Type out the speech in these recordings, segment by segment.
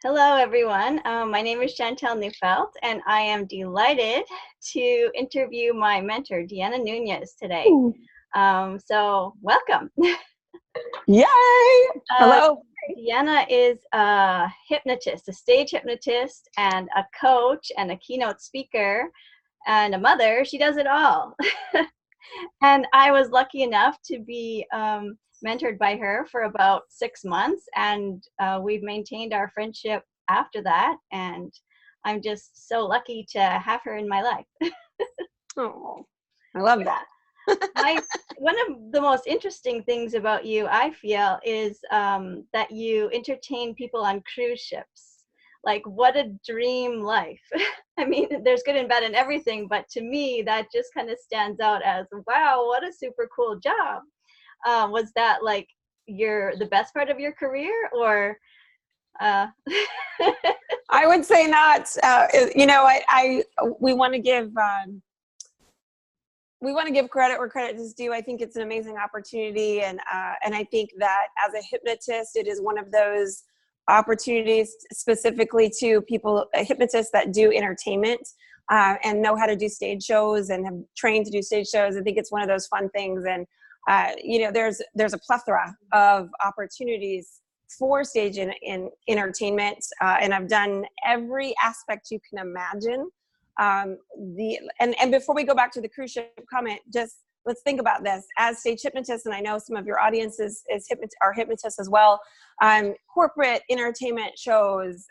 Hello, everyone. My name is Chantel Neufeld, and I am delighted to interview my mentor, De'Anna Nunez, today. Ooh. So, welcome. Yay! Uh, Hello. De'Anna is a hypnotist, a stage hypnotist, and a coach, and a keynote speaker, and a mother. She does it all. And I was lucky enough to be mentored by her for about 6 months, and we've maintained our friendship after that. And I'm just so lucky to have her in my life. Oh, I love that. One of the most interesting things about you, I feel, is that you entertain people on cruise ships. Like, what a dream life. I mean, there's good and bad in everything, but to me, that just kind of stands out as, wow, what a super cool job. Was that like the best part of your career, or? I would say not. We want to give credit where credit is due. I think it's an amazing opportunity, and I think that as a hypnotist, it is one of those opportunities specifically to people, hypnotists that do entertainment and know how to do stage shows and have trained to do stage shows. I think it's one of those fun things, and there's a plethora of opportunities for stage in entertainment, and I've done every aspect you can imagine. And before we go back to the cruise ship comment, just let's think about this as stage hypnotists, and I know some of your audience are hypnotists as well. Corporate entertainment shows,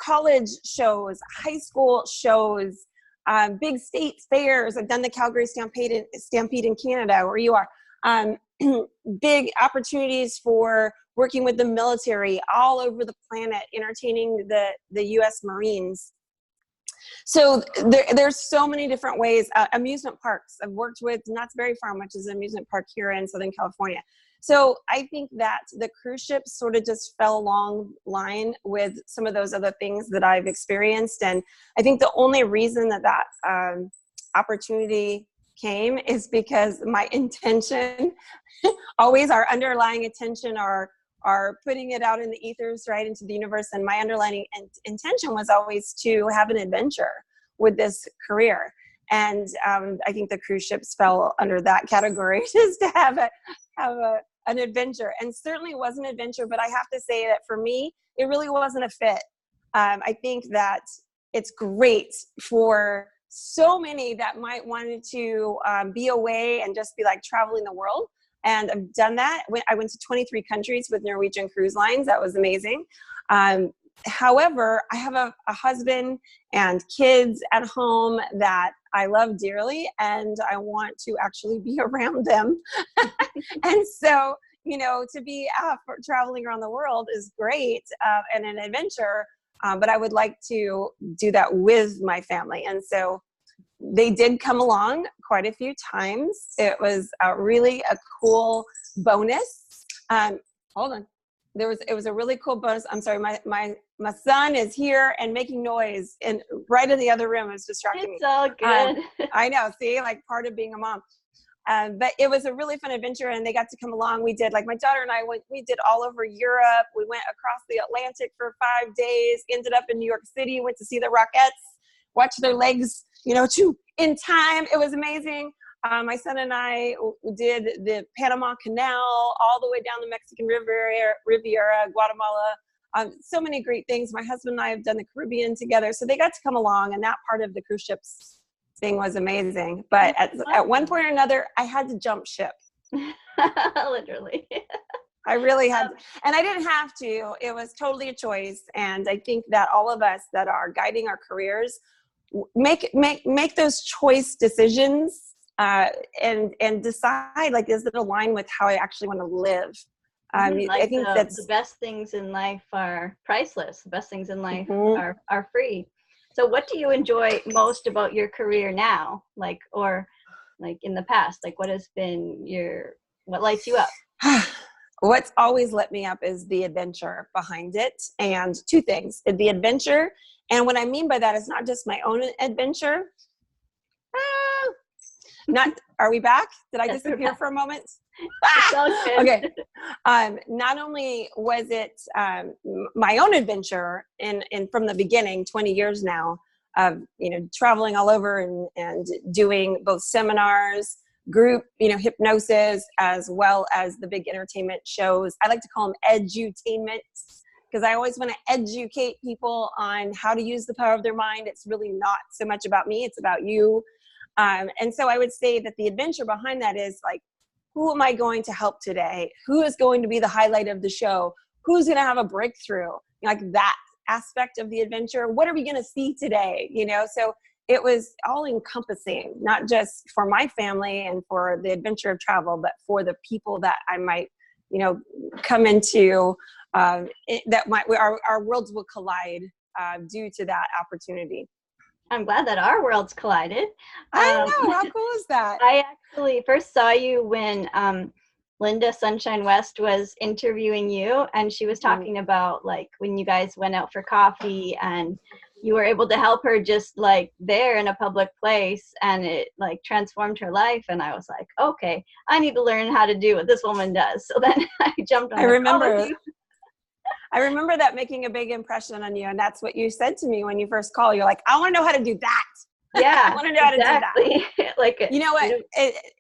college shows, high school shows, big state fairs. I've done the Calgary Stampede in Canada, where you are. Big opportunities for working with the military all over the planet, entertaining the U.S. Marines. So there's so many different ways. Amusement parks. I've worked with Knott's Berry Farm, which is an amusement park here in Southern California. So I think that the cruise ships sort of just fell along line with some of those other things that I've experienced. And I think the only reason that opportunity came is because my intention, always our underlying intention, are putting it out in the ethers, right, into the universe. And my underlying intention was always to have an adventure with this career. And I think the cruise ships fell under that category, just to have an adventure. And certainly it was an adventure, but I have to say that for me, it really wasn't a fit. I think that it's great for so many that might want to be away and just be like traveling the world. And I've done that. I went to 23 countries with Norwegian Cruise Lines. That was amazing. However, I have a husband and kids at home that I love dearly, and I want to actually be around them. And so, to be traveling around the world is great and an adventure, but I would like to do that with my family. And so they did come along quite a few times. It was really a cool bonus. Hold on. It was a really cool bonus. I'm sorry, my son is here and making noise, and right in the other room is distracting me. It's all good. I know, see, like part of being a mom. But it was a really fun adventure, and they got to come along. We did, like my daughter and I we did all over Europe. We went across the Atlantic for 5 days, ended up in New York City, went to see the Rockettes, watch their legs, in time. It was amazing. My son and I did the Panama Canal all the way down the Mexican Riviera, Guatemala. So many great things. My husband and I have done the Caribbean together. So they got to come along, and that part of the cruise ships thing was amazing. But at one point or another, I had to jump ship. Literally. I really had to. And I didn't have to. It was totally a choice. And I think that all of us that are guiding our careers make those choice decisions and decide, like, is it aligned with how I actually want to live? Like I think the best things in life are priceless. The best things in life are free. So what do you enjoy most about your career now? Or in the past, what has been what lights you up? What's always lit me up is the adventure behind it. And two things, the adventure. And what I mean by that is not just my own adventure. Are we back? Did I disappear for a moment? Okay. Not only was it my own adventure in from the beginning, 20 years now of, traveling all over and doing both seminars, group, hypnosis, as well as the big entertainment shows. I like to call them edutainments, because I always want to educate people on how to use the power of their mind. It's really not so much about me, it's about you. And so I would say that the adventure behind that is like, who am I going to help today? Who is going to be the highlight of the show? Who's going to have a breakthrough? Like that aspect of the adventure. What are we going to see today? So it was all encompassing, not just for my family and for the adventure of travel, but for the people that I might, come into, our worlds will collide due to that opportunity. I'm glad that our worlds collided. I know. How cool is that? I actually first saw you when Linda Sunshine West was interviewing you, and she was talking about like when you guys went out for coffee and you were able to help her just like there in a public place, and it like transformed her life. And I was like, okay, I need to learn how to do what this woman does. So then I jumped on. I remember that making a big impression on you, and that's what you said to me when you first called. You're like, I want to know how to do that. Yeah, I want to know how to do that. Like, you know what?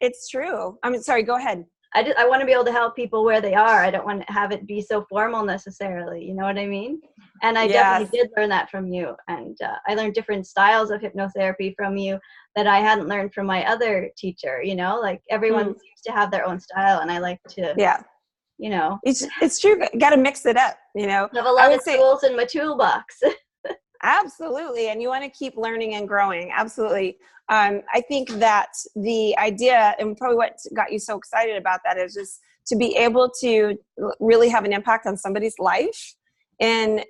It's true. I mean, sorry, go ahead. I want to be able to help people where they are. I don't want to have it be so formal necessarily. You know what I mean? And I definitely did learn that from you. And I learned different styles of hypnotherapy from you that I hadn't learned from my other teacher. Like everyone seems to have their own style, and I like to. Yeah. It's true. Got to mix it up. Have a lot of tools in my toolbox. Absolutely. And you want to keep learning and growing. Absolutely. I think that the idea, and probably what got you so excited about that, is just to be able to really have an impact on somebody's life in,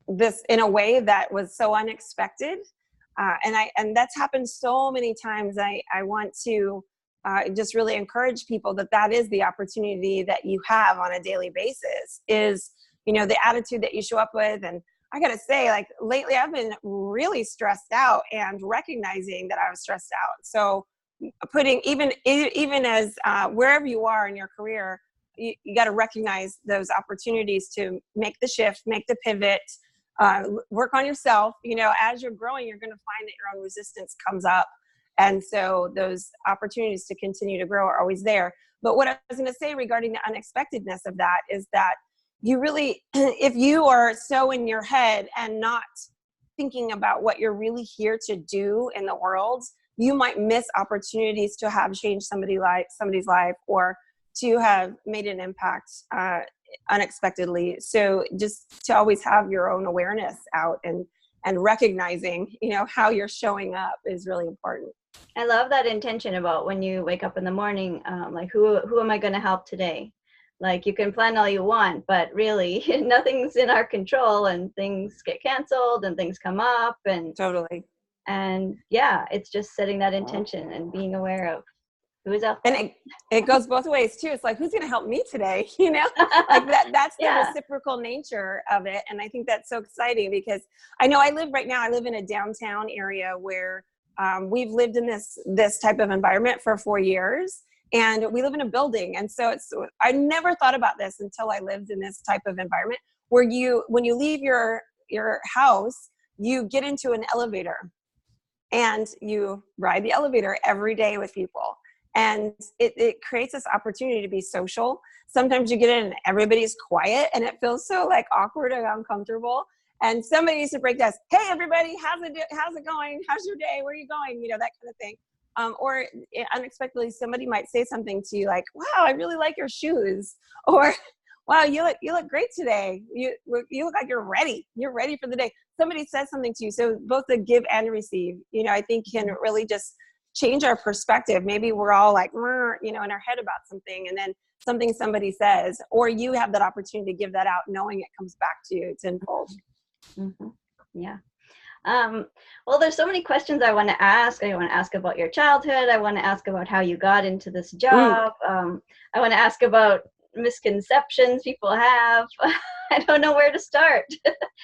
this in a way that was so unexpected. And that's happened so many times. I want to just really encourage people that is the opportunity that you have on a daily basis, is, the attitude that you show up with. And I got to say, like lately I've been really stressed out and recognizing that I was stressed out. So putting, even as wherever you are in your career, you got to recognize those opportunities to make the shift, make the pivot, work on yourself. As you're growing, you're going to find that your own resistance comes up. And so those opportunities to continue to grow are always there. But what I was going to say regarding the unexpectedness of that is that you really, if you are so in your head and not thinking about what you're really here to do in the world, you might miss opportunities to have changed somebody's life, or to have made an impact unexpectedly. So just to always have your own awareness out and recognizing, how you're showing up is really important. I love that intention about when you wake up in the morning, like who am I going to help today? Like you can plan all you want, but really nothing's in our control, and things get canceled and things come up, and totally. And yeah, it's just setting that intention and being aware of who is out there. And it goes both ways too. It's like, who's going to help me today? Like that's the reciprocal nature of it. And I think that's so exciting, because I know I live in a downtown area where we've lived in this type of environment for 4 years, and we live in a building. And so I never thought about this until I lived in this type of environment where when you leave your house, you get into an elevator and you ride the elevator every day with people. And it creates this opportunity to be social. Sometimes you get in and everybody's quiet and it feels so like awkward and uncomfortable. And somebody needs to break that. Hey, everybody, how's it going? How's your day? Where are you going? That kind of thing. Or unexpectedly, somebody might say something to you like, wow, I really like your shoes. Or, wow, you look great today. You look like you're ready. You're ready for the day. Somebody says something to you. So both the give and receive, I think can really just change our perspective. Maybe we're all like, in our head about something, and then somebody says, or you have that opportunity to give that out, knowing it comes back to you tenfold. Mm-hmm. Yeah. Well, there's so many questions I want to ask. I want to ask about your childhood. I want to ask about how you got into this job. I want to ask about misconceptions people have. I don't know where to start.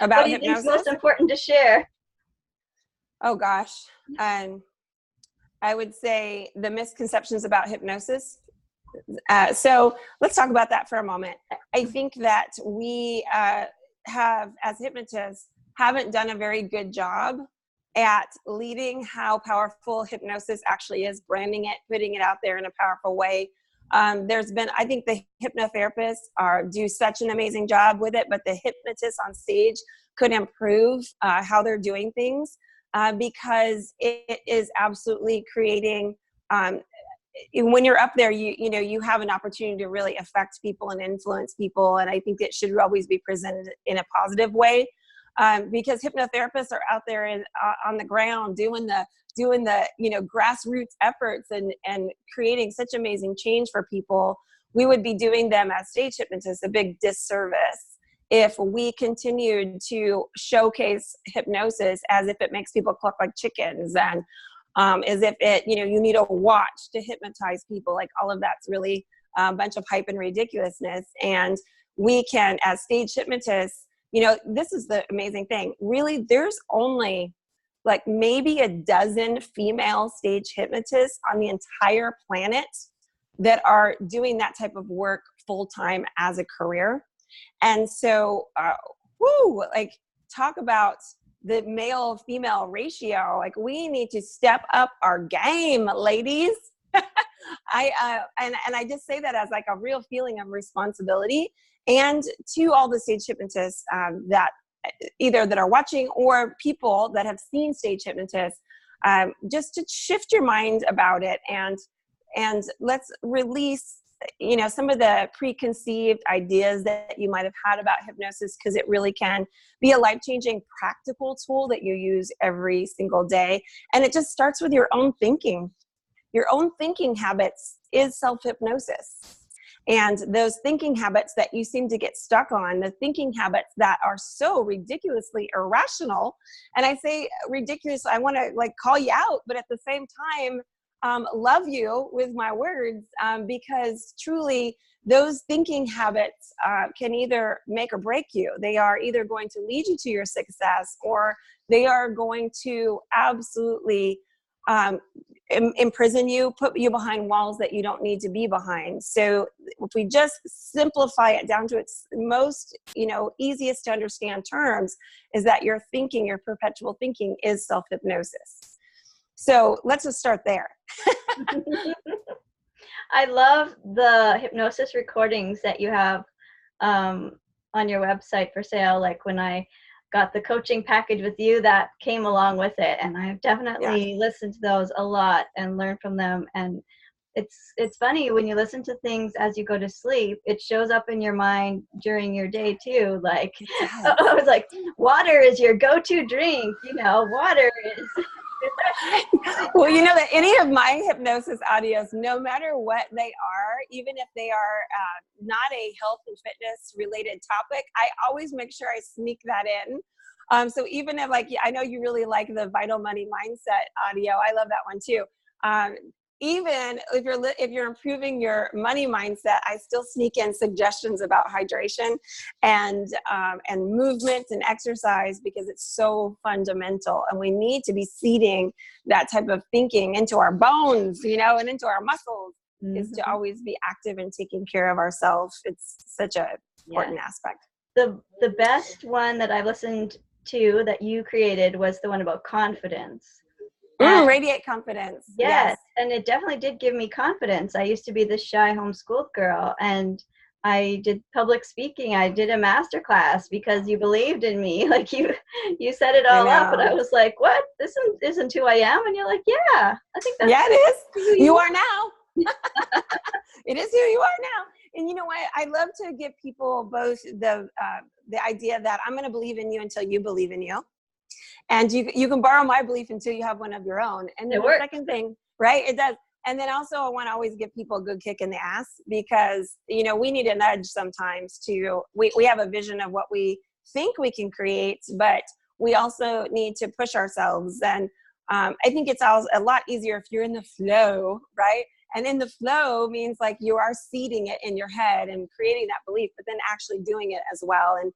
About what do you think is most important to share? Oh gosh. I would say the misconceptions about hypnosis So let's talk about that for a moment. I think that we have, as hypnotists, haven't done a very good job at leading how powerful hypnosis actually is, branding it, putting it out there in a powerful way. There's been, I think the hypnotherapists do such an amazing job with it, but the hypnotists on stage could improve how they're doing things, because it is absolutely creating, when you're up there, you know, you have an opportunity to really affect people and influence people. And I think it should always be presented in a positive way, because hypnotherapists are out there on the ground doing the you know, grassroots efforts and creating such amazing change for people. We would be doing them as stage hypnotists a big disservice if we continued to showcase hypnosis as if it makes people cluck like chickens, and as if it, you know, you need a watch to hypnotize people. Like, all of that's really a bunch of hype and ridiculousness. And we can, as stage hypnotists, you know, this is the amazing thing. Really, there's only like maybe a dozen female stage hypnotists on the entire planet that are doing that type of work full-time as a career. And so, like, talk about the male-female ratio. Like, we need to step up our game, ladies. And I just say that as like a real feeling of responsibility, and to all the stage hypnotists that either that are watching or people that have seen stage hypnotists, just to shift your mind about it, and let's release, you know, some of the preconceived ideas that you might have had about hypnosis, because it really can be a life-changing practical tool that you use every single day. And it just starts with your own thinking. Your own thinking habits is self-hypnosis. And those thinking habits that you seem to get stuck on, the thinking habits that are so ridiculously irrational, and I say ridiculous, I want to like call you out, but at the same time, love you with my words, because truly those thinking habits can either make or break you. They are either going to lead you to your success, or they are going to absolutely imprison you, put you behind walls that you don't need to be behind. So if we just simplify it down to its most, you know, easiest to understand terms, is that your thinking, your perpetual thinking, is self-hypnosis. So let's just start there. I love the hypnosis recordings that you have on your website for sale. Like, when I got the coaching package with you, that came along with it, and I've definitely listened to those a lot and learned from them. And it's funny, when you listen to things as you go to sleep, it shows up in your mind during your day too. Like, I was like, water is your go-to drink, you know, water is well, you know that any of my hypnosis audios, no matter what they are, even if they are not a health and fitness related topic, I always make sure I sneak that in. So even if, like, I know you really like the Vital Money Mindset audio, I love that one too. Even if you're improving your money mindset, I still sneak in suggestions about hydration and movement and exercise, because it's so fundamental, and we need to be seeding that type of thinking into our bones, you know, and into our muscles. Is to always be active and taking care of ourselves. It's such a important aspect. The best one that I listened to that you created was the one about confidence. Radiate confidence. Yes, and it definitely did give me confidence. I used to be this shy homeschooled girl, and I did public speaking. I did a master class because you believed in me. Like, you set it all up, and I was like, what? This isn't who I am? And you're like, yeah, I think that's it is. You are now. It is who you are now. And you know what? I love to give people both the idea that I'm going to believe in you until you believe in you. And you can borrow my belief until you have one of your own. And then the second thing, right? It does. And then also, I want to always give people a good kick in the ass, because, you know, we need a nudge sometimes we have a vision of what we think we can create, but we also need to push ourselves. And I think it's a lot easier if you're in the flow, right? And in the flow means like you are seeding it in your head and creating that belief, but then actually doing it as well. And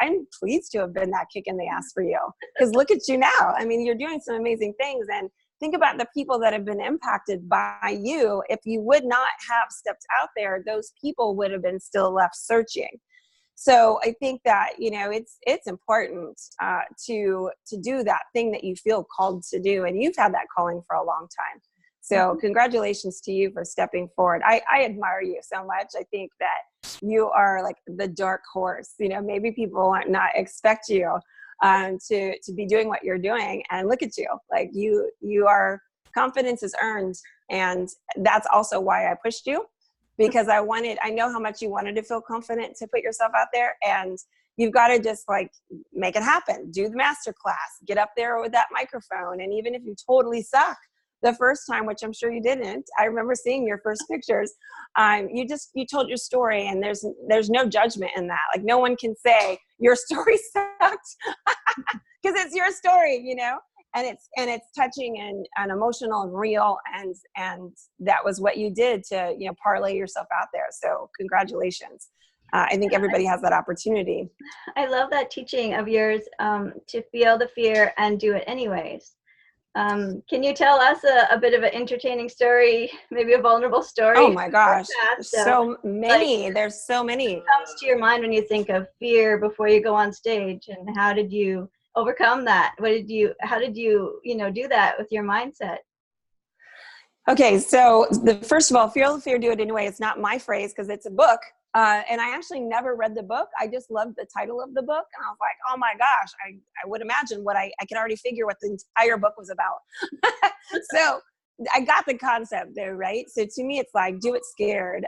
I'm pleased to have been that kick in the ass for you, because look at you now. I mean, you're doing some amazing things, and think about the people that have been impacted by you. If you would not have stepped out there, those people would have been still left searching. So I think that, you know, it's important to do that thing that you feel called to do. And you've had that calling for a long time. So congratulations to you for stepping forward. I admire you so much. I think that you are like the dark horse. You know, maybe people might not expect you to be doing what you're doing, and look at you. Like you are, confidence is earned, and that's also why I pushed you, because I know how much you wanted to feel confident to put yourself out there, and you've got to just like make it happen. Do the master class, get up there with that microphone, and even if you totally suck the first time, which I'm sure you didn't, I remember seeing your first pictures. You told your story, and there's no judgment in that. Like no one can say your story sucked because it's your story, you know, and it's touching and emotional and real. And that was what you did to, you know, parlay yourself out there. So congratulations. I think everybody has that opportunity. I love that teaching of yours, to feel the fear and do it anyways. Can you tell us a bit of an entertaining story, maybe a vulnerable story? Oh my gosh, so many. Like, there's so many. What comes to your mind when you think of fear before you go on stage, and how did you overcome that? How did you, you know, do that with your mindset? Okay, so first of all, feel the fear, do it anyway. It's not my phrase because it's a book. And I actually never read the book. I just loved the title of the book. And I was like, oh my gosh, I would imagine I can already figure what the entire book was about. So I got the concept though, right? So to me, it's like, do it scared.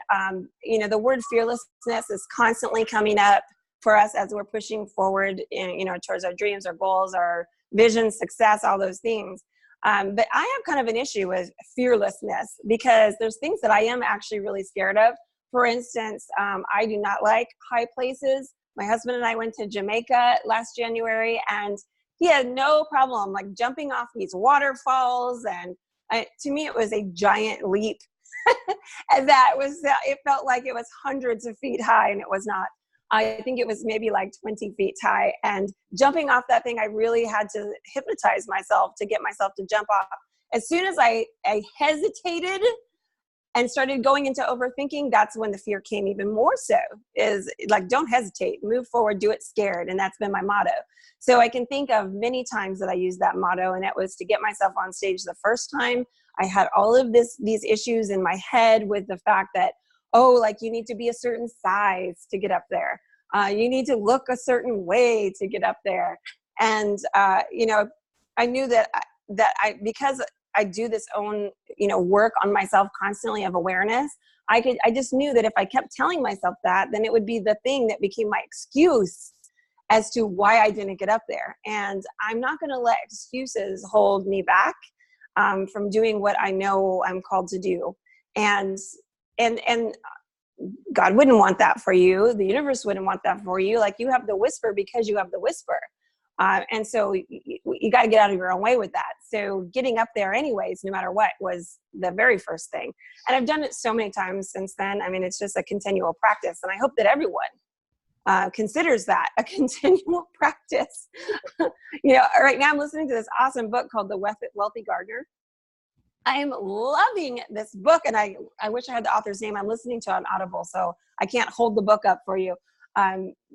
You know, the word fearlessness is constantly coming up for us as we're pushing forward, you know, towards our dreams, our goals, our vision, success, all those things. But I have kind of an issue with fearlessness because there's things that I am actually really scared of. For instance, I do not like high places. My husband and I went to Jamaica last January, and he had no problem like jumping off these waterfalls. And to me, it was a giant leap. And it felt like it was hundreds of feet high, and it was not. I think it was maybe like 20 feet high. And jumping off that thing, I really had to hypnotize myself to get myself to jump off. As soon as I hesitated and started going into overthinking, that's when the fear came even more so. Is like, don't hesitate, move forward, do it scared. And that's been my motto. So I can think of many times that I used that motto, and it was to get myself on stage the first time. I had all of these issues in my head with the fact that, oh, like you need to be a certain size to get up there. You need to look a certain way to get up there. And, you know, I knew that because I do this own, you know, work on myself constantly of awareness, I just knew that if I kept telling myself that, then it would be the thing that became my excuse as to why I didn't get up there. And I'm not going to let excuses hold me back from doing what I know I'm called to do. And God wouldn't want that for you. The universe wouldn't want that for you. Like, you have the whisper because you have the whisper. And so you got to get out of your own way with that. So getting up there anyways, no matter what, was the very first thing. And I've done it so many times since then. I mean, it's just a continual practice. And I hope that everyone considers that a continual practice. You know, right now I'm listening to this awesome book called The Wealthy Gardener. I'm loving this book, and I wish I had the author's name. I'm listening to it on Audible, so I can't hold the book up for you.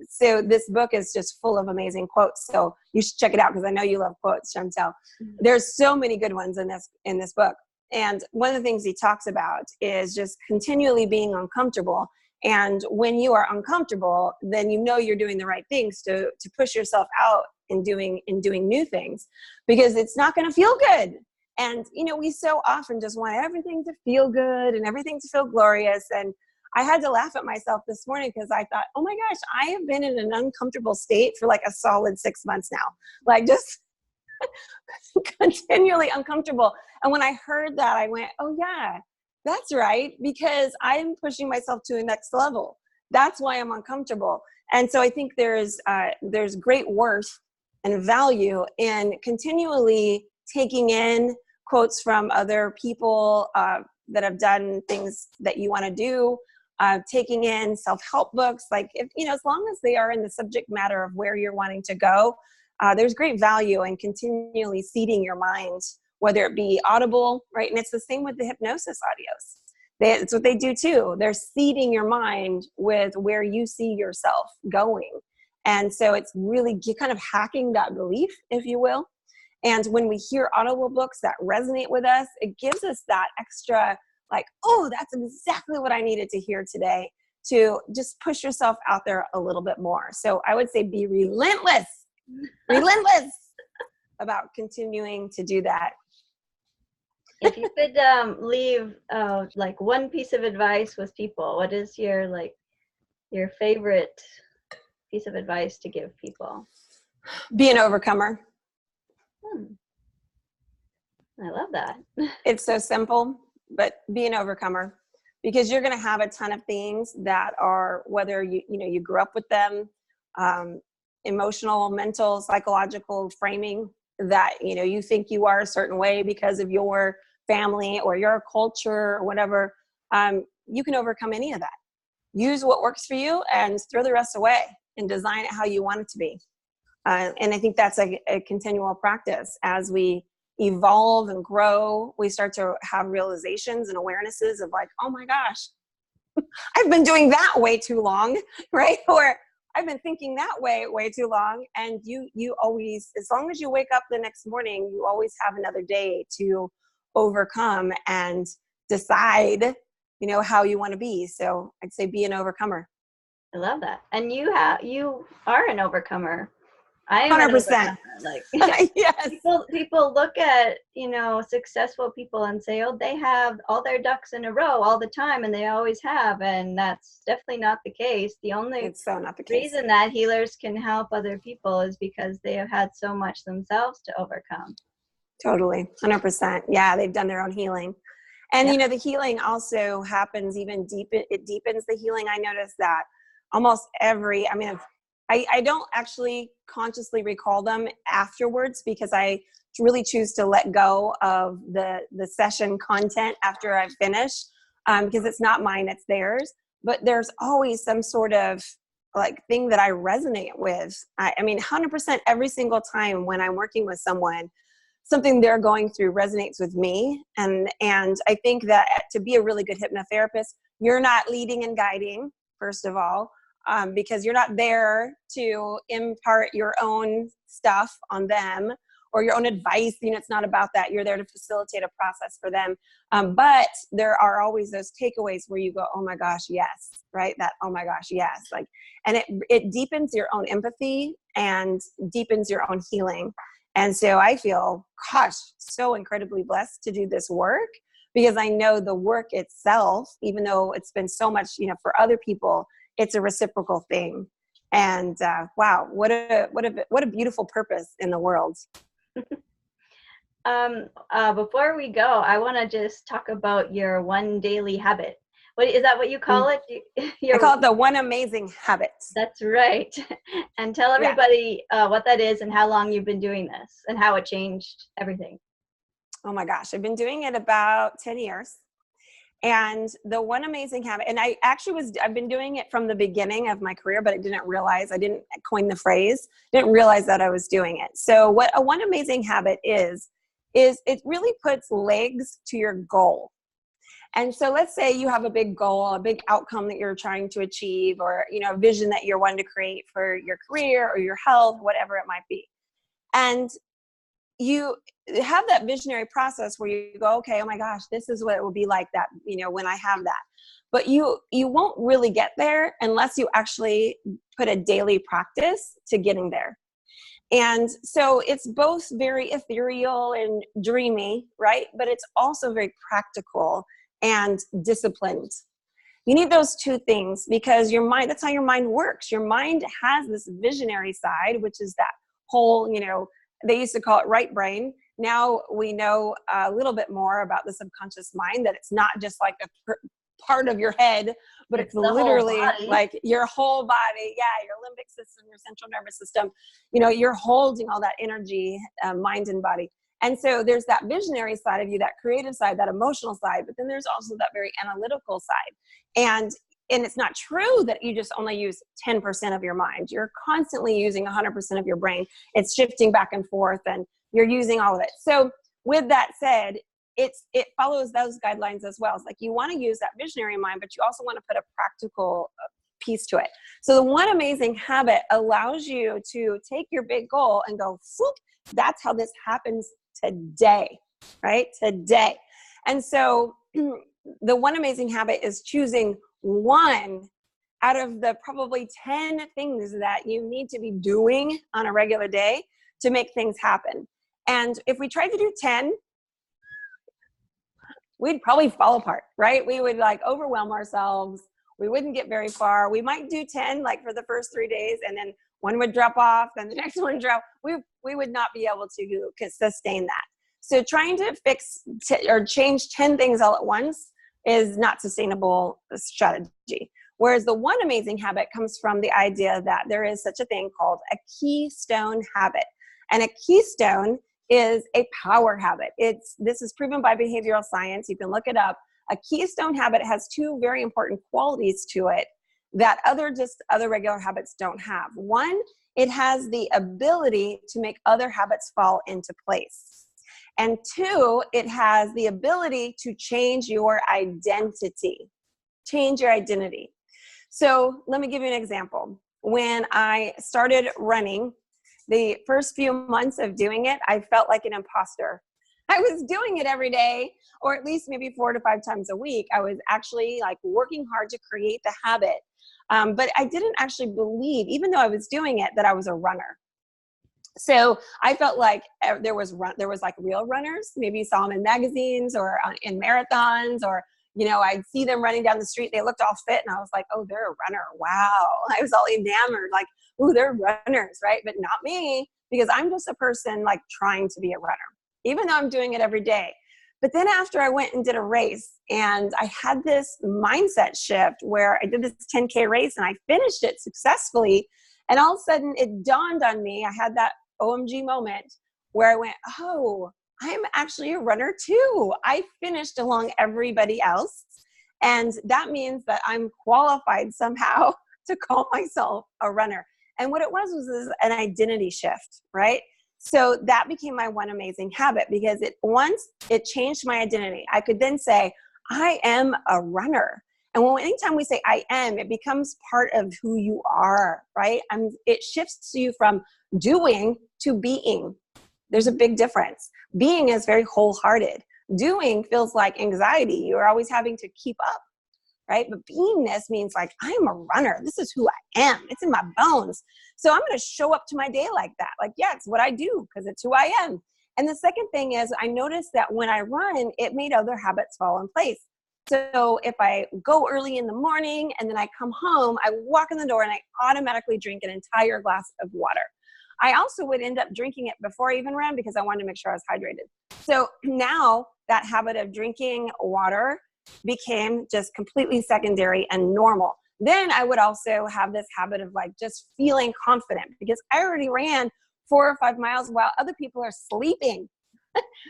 So this book is just full of amazing quotes. So you should check it out because I know you love quotes, Chantel. There's so many good ones in this book. And one of the things he talks about is just continually being uncomfortable. And when you are uncomfortable, then you know you're doing the right things to push yourself out in doing new things, because it's not going to feel good. And, you know, we so often just want everything to feel good and everything to feel glorious. And I had to laugh at myself this morning because I thought, oh my gosh, I have been in an uncomfortable state for like a solid 6 months now. Like, just continually uncomfortable. And when I heard that, I went, oh yeah, that's right. Because I'm pushing myself to the next level. That's why I'm uncomfortable. And so I think there's great worth and value in continually taking in quotes from other people that have done things that you want to do, taking in self-help books, like, if, you know, as long as they are in the subject matter of where you're wanting to go, there's great value in continually seeding your mind whether it be audible, right? And it's the same with the hypnosis audios. It's what they do too. They're seeding your mind with where you see yourself going. And so it's really kind of hacking that belief, if you will. And when we hear audible books that resonate with us, it gives us that extra, like, oh, that's exactly what I needed to hear today, to just push yourself out there a little bit more. So I would say be relentless about continuing to do that. If you could leave like one piece of advice with people, what is your favorite piece of advice to give people? Be an overcomer. I love that. It's so simple, but be an overcomer, because you're going to have a ton of things that are, whether you grew up with them, emotional, mental, psychological framing, that you think you are a certain way because of your family or your culture or whatever. You can overcome any of that. Use what works for you and throw the rest away and design it how you want it to be. And I think that's a continual practice. As we evolve and grow, we start to have realizations and awarenesses of like, oh my gosh, I've been doing that way too long, right? Or I've been thinking that way too long. And you always, as long as you wake up the next morning, you always have another day to overcome and decide, how you want to be. So I'd say be an overcomer. I love that. And you are an overcomer. I am 100%. Like, yes. People look at, successful people and say, oh, they have all their ducks in a row all the time, and they always have. And that's definitely not the case. The only reason that healers can help other people is because they have had so much themselves to overcome. Totally. 100%. Yeah. They've done their own healing. And, the healing also happens it deepens the healing. I noticed that almost I don't actually consciously recall them afterwards, because I really choose to let go of the session content after I finish, because it's not mine, it's theirs. But there's always some sort of like thing that I resonate with. I mean, 100% every single time when I'm working with someone, something they're going through resonates with me. And I think that to be a really good hypnotherapist, you're not leading and guiding, first of all. Because you're not there to impart your own stuff on them or your own advice. It's not about that. You're there to facilitate a process for them. But there are always those takeaways where you go, oh my gosh, yes, right? That, oh my gosh, yes. And it deepens your own empathy and deepens your own healing. And so I feel, gosh, so incredibly blessed to do this work, because I know the work itself, even though it's been so much, for other people, it's a reciprocal thing. And wow, what a beautiful purpose in the world. Before we go, I want to just talk about your one daily habit. What is that? What you call it? I call it the one amazing habit. That's right. And tell everybody what that is and how long you've been doing this and how it changed everything. Oh my gosh, I've been doing it about 10 years. And the one amazing habit, and I've been doing it from the beginning of my career, but I didn't coin the phrase, didn't realize that I was doing it. So what a one amazing habit is it really puts legs to your goal. And so let's say you have a big goal, a big outcome that you're trying to achieve, or, a vision that you're wanting to create for your career or your health, whatever it might be. And you have that visionary process where you go, okay, oh my gosh, this is what it will be like that, when I have that. But you won't really get there unless you actually put a daily practice to getting there. And so it's both very ethereal and dreamy, right? But it's also very practical and disciplined. You need those two things, because your mind, that's how your mind works. Your mind has this visionary side, which is that whole, they used to call it right brain. Now we know a little bit more about the subconscious mind, that it's not just like a part of your head, but it's literally like your whole body. Yeah, your limbic system, your central nervous system. You're holding all that energy, mind and body. And so there's that visionary side of you, that creative side, that emotional side, but then there's also that very analytical side. And it's not true that you just only use 10% of your mind. You're constantly using 100% of your brain. It's shifting back and forth, and you're using all of it. So with that said, it follows those guidelines as well. It's like you want to use that visionary mind, but you also want to put a practical piece to it. So the one amazing habit allows you to take your big goal and go, whoop, that's how this happens today, right? Today. And so the one amazing habit is choosing one out of the probably 10 things that you need to be doing on a regular day to make things happen. And if we tried to do 10, we'd probably fall apart, right? We would like overwhelm ourselves. We wouldn't get very far. We might do 10 like for the first 3 days, and then one would drop off, then the next one drop. We would not be able to sustain that. So trying to fix or change 10 things all at once is not sustainable strategy. Whereas the one amazing habit comes from the idea that there is such a thing called a keystone habit. And a keystone is a power habit. This is proven by behavioral science. You can look it up. A keystone habit has two very important qualities to it that other regular habits don't have. One, it has the ability to make other habits fall into place. And two, it has the ability to change your identity. Change your identity. So let me give you an example. When I started running, the first few months of doing it, I felt like an imposter. I was doing it every day, or at least maybe 4 to 5 times a week. I was actually like working hard to create the habit. But I didn't actually believe, even though I was doing it, that I was a runner. So I felt like there was like real runners. Maybe you saw them in magazines or in marathons, or I'd see them running down the street. They looked all fit, and I was like, oh, they're a runner. Wow. I was all enamored, like, oh, they're runners, right? But not me, because I'm just a person like trying to be a runner, even though I'm doing it every day. But then after I went and did a race, and I had this mindset shift where I did this 10K race and I finished it successfully. And all of a sudden it dawned on me, I had that OMG moment where I went, oh, I'm actually a runner too. I finished along everybody else. And that means that I'm qualified somehow to call myself a runner. And what it was an identity shift, right? So that became my one amazing habit, because once it changed my identity, I could then say, I am a runner. And anytime we say I am, it becomes part of who you are, right? It shifts you from doing to being. There's a big difference. Being is very wholehearted. Doing feels like anxiety. You're always having to keep up, right? But beingness means like, I'm a runner. This is who I am. It's in my bones. So I'm going to show up to my day like that. Like, yeah, it's what I do because it's who I am. And the second thing is I noticed that when I run, it made other habits fall in place. So if I go early in the morning and then I come home, I walk in the door and I automatically drink an entire glass of water. I also would end up drinking it before I even ran because I wanted to make sure I was hydrated. So now that habit of drinking water became just completely secondary and normal. Then I would also have this habit of like just feeling confident because I already ran 4 or 5 miles while other people are sleeping.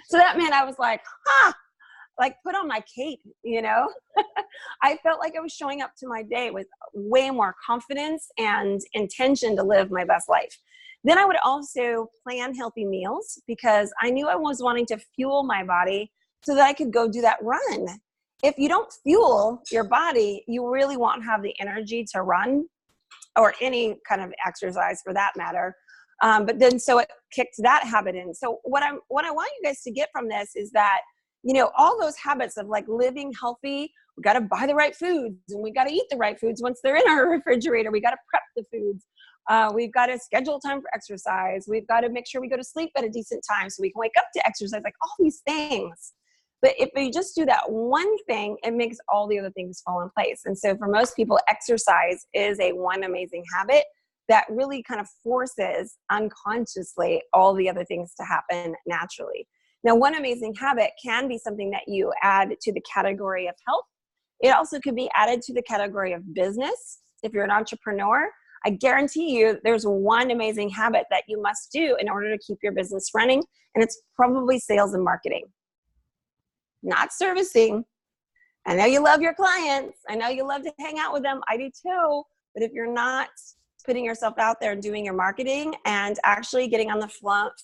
So that meant I was like, like put on my cape, I felt like I was showing up to my day with way more confidence and intention to live my best life. Then I would also plan healthy meals because I knew I was wanting to fuel my body so that I could go do that run. If you don't fuel your body, you really won't have the energy to run or any kind of exercise for that matter. But then so it kicked that habit in. So what I want you guys to get from this is that, all those habits of like living healthy, we got to buy the right foods and we got to eat the right foods once they're in our refrigerator. We got to prep the foods. We've got to schedule time for exercise. We've got to make sure we go to sleep at a decent time so we can wake up to exercise, like all these things. But if you just do that one thing, it makes all the other things fall in place. And so for most people, exercise is a one amazing habit that really kind of forces unconsciously all the other things to happen naturally. Now, one amazing habit can be something that you add to the category of health. It also could be added to the category of business. If you're an entrepreneur, I guarantee you there's one amazing habit that you must do in order to keep your business running, and it's probably sales and marketing. Not servicing. I know you love your clients. I know you love to hang out with them. I do too. But if you're not putting yourself out there and doing your marketing and actually getting on the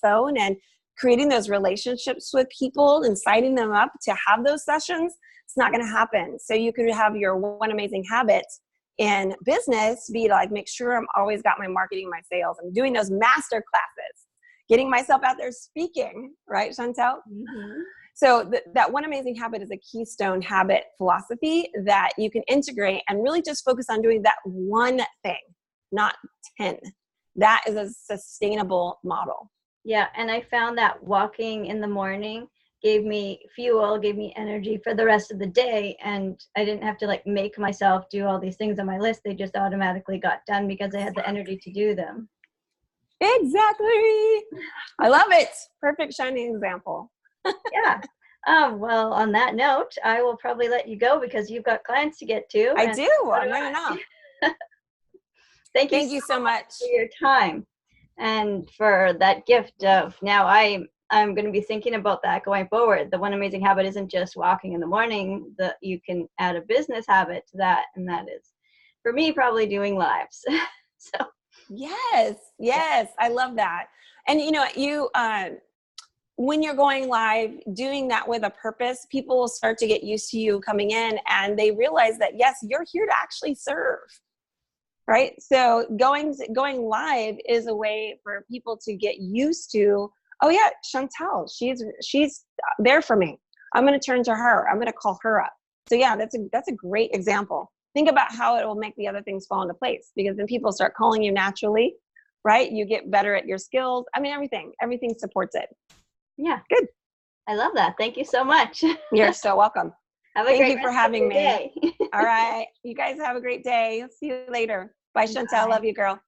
phone and creating those relationships with people and signing them up to have those sessions, it's not going to happen. So you could have your one amazing habit in business be like, make sure I'm always got my marketing, my sales. I'm doing those master classes, getting myself out there speaking, right, Chantel? Mm-hmm. So that one amazing habit is a keystone habit philosophy that you can integrate and really just focus on doing that one thing, not 10. That is a sustainable model. Yeah, and I found that walking in the morning gave me fuel, gave me energy for the rest of the day, and I didn't have to like make myself do all these things on my list. They just automatically got done because I had the energy to do them. Exactly. I love it. Perfect shining example. Yeah. Well, on that note, I will probably let you go because you've got clients to get to. I And do. I'm running off. Thank you so much for your time and for that gift of now I'm going to be thinking about that going forward. The one amazing habit isn't just walking in the morning, that you can add a business habit to that, and that is for me probably doing lives. So yes, I love that. And you when you're going live, doing that with a purpose, people will start to get used to you coming in, and they realize that yes, you're here to actually serve. Right? So going live is a way for people to get used to, oh yeah, Chantel, she's there for me. I'm going to turn to her. I'm going to call her up. So yeah, that's a great example. Think about how it will make the other things fall into place, because then people start calling you naturally, right? You get better at your skills. I mean, everything supports it. Yeah. Good. I love that. Thank you so much. You're so welcome. Thank you for having me. All right. You guys have a great day. See you later. Bye, Chantel. Bye. Love you, girl.